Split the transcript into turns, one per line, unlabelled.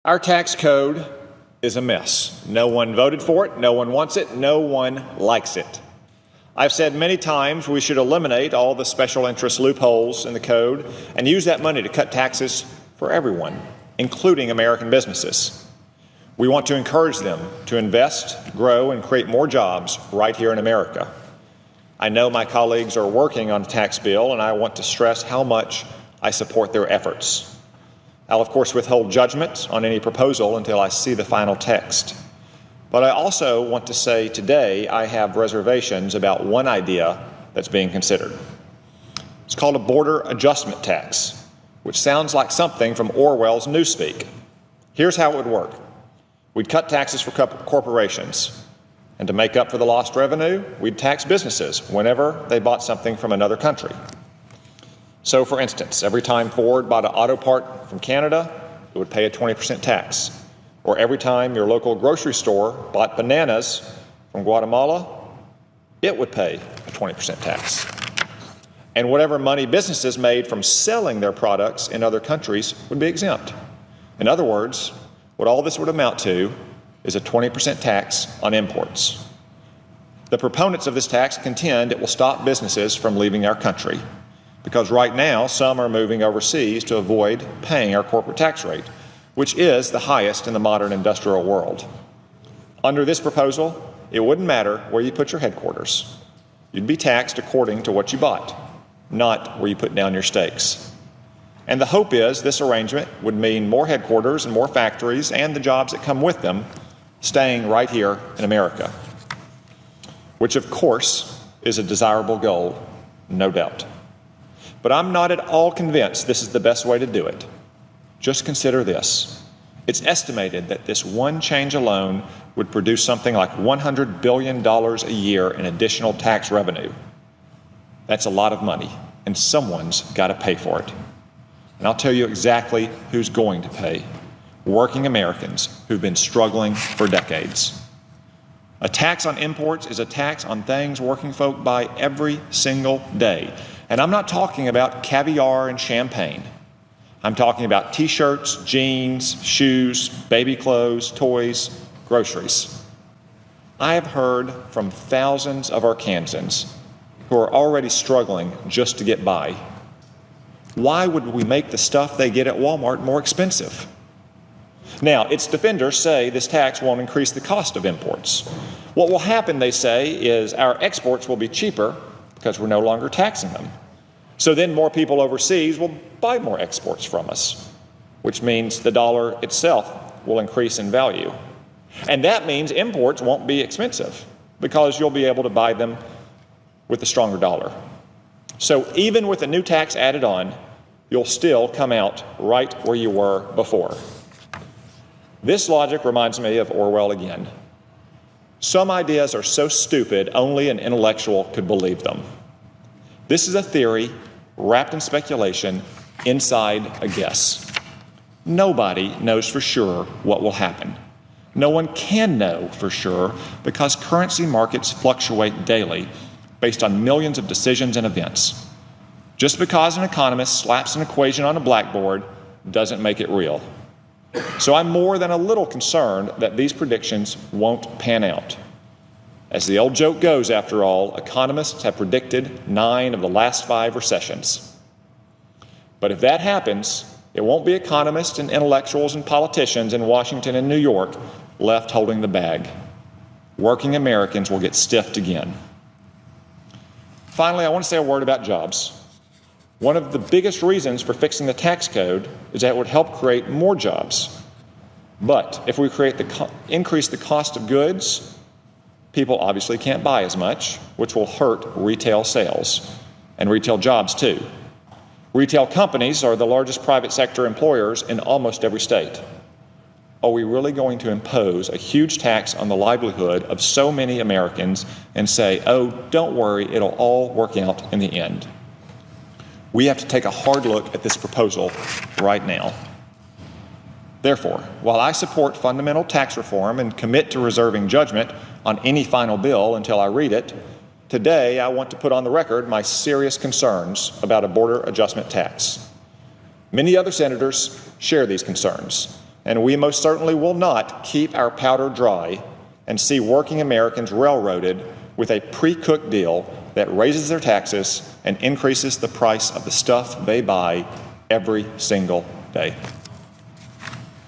Our tax code is a mess. No one voted for it, no one wants it, no one likes it. I've said many times we should eliminate all the special interest loopholes in the code and use that money to cut taxes for everyone, including American businesses. We want to encourage them to invest, grow, and create more jobs right here in America. I know my colleagues are working on a tax bill, and I want to stress how much I support their efforts. I'll, of course, withhold judgment on any proposal until I see the final text. But I also want to say today I have reservations about one idea that's being considered. It's called a border adjustment tax, which sounds like something from Orwell's Newspeak. Here's how it would work. We'd cut taxes for corporations, and to make up for the lost revenue, we'd tax businesses whenever they bought something from another country. So, for instance, every time Ford bought an auto part from Canada, it would pay a 20% tax. Or every time your local grocery store bought bananas from Guatemala, it would pay a 20% tax. And whatever money businesses made from selling their products in other countries would be exempt. In other words, what all this would amount to is a 20% tax on imports. The proponents of this tax contend it will stop businesses from leaving our country, because right now some are moving overseas to avoid paying our corporate tax rate, which is the highest in the modern industrial world. Under this proposal, it wouldn't matter where you put your headquarters. You'd be taxed according to what you bought, not where you put down your stakes. And the hope is this arrangement would mean more headquarters and more factories and the jobs that come with them staying right here in America, which of course is a desirable goal, no doubt. But I'm not at all convinced this is the best way to do it. Just consider this. It's estimated that this one change alone would produce something like $100 billion a year in additional tax revenue. That's a lot of money, and someone's got to pay for it. And I'll tell you exactly who's going to pay. Working Americans who've been struggling for decades. A tax on imports is a tax on things working folk buy every single day. And I'm not talking about caviar and champagne. I'm talking about T-shirts, jeans, shoes, baby clothes, toys, groceries. I have heard from thousands of Arkansans who are already struggling just to get by. Why would we make the stuff they get at Walmart more expensive? Now, its defenders say this tax won't increase the cost of imports. What will happen, they say, is our exports will be cheaper because we're no longer taxing them. So then more people overseas will buy more exports from us, which means the dollar itself will increase in value. And that means imports won't be expensive because you'll be able to buy them with a stronger dollar. So even with a new tax added on, you'll still come out right where you were before. This logic reminds me of Orwell again. Some ideas are so stupid only an intellectual could believe them. This is a theory wrapped in speculation inside a guess. Nobody knows for sure what will happen. No one can know for sure because currency markets fluctuate daily based on millions of decisions and events. Just because an economist slaps an equation on a blackboard doesn't make it real. So I'm more than a little concerned that these predictions won't pan out. As the old joke goes, after all, economists have predicted 9 of the last 5 recessions. But if that happens, it won't be economists and intellectuals and politicians in Washington and New York left holding the bag. Working Americans will get stiffed again. Finally, I want to say a word about jobs. One of the biggest reasons for fixing the tax code is that it would help create more jobs. But if we increase the cost of goods, people obviously can't buy as much, which will hurt retail sales and retail jobs too. Retail companies are the largest private sector employers in almost every state. Are we really going to impose a huge tax on the livelihood of so many Americans and say, oh, don't worry, it'll all work out in the end? We have to take a hard look at this proposal right now. Therefore, while I support fundamental tax reform and commit to reserving judgment on any final bill until I read it, today I want to put on the record my serious concerns about a border adjustment tax. Many other senators share these concerns, and we most certainly will not keep our powder dry and see working Americans railroaded with a pre-cooked deal that raises their taxes and increases the price of the stuff they buy every single day.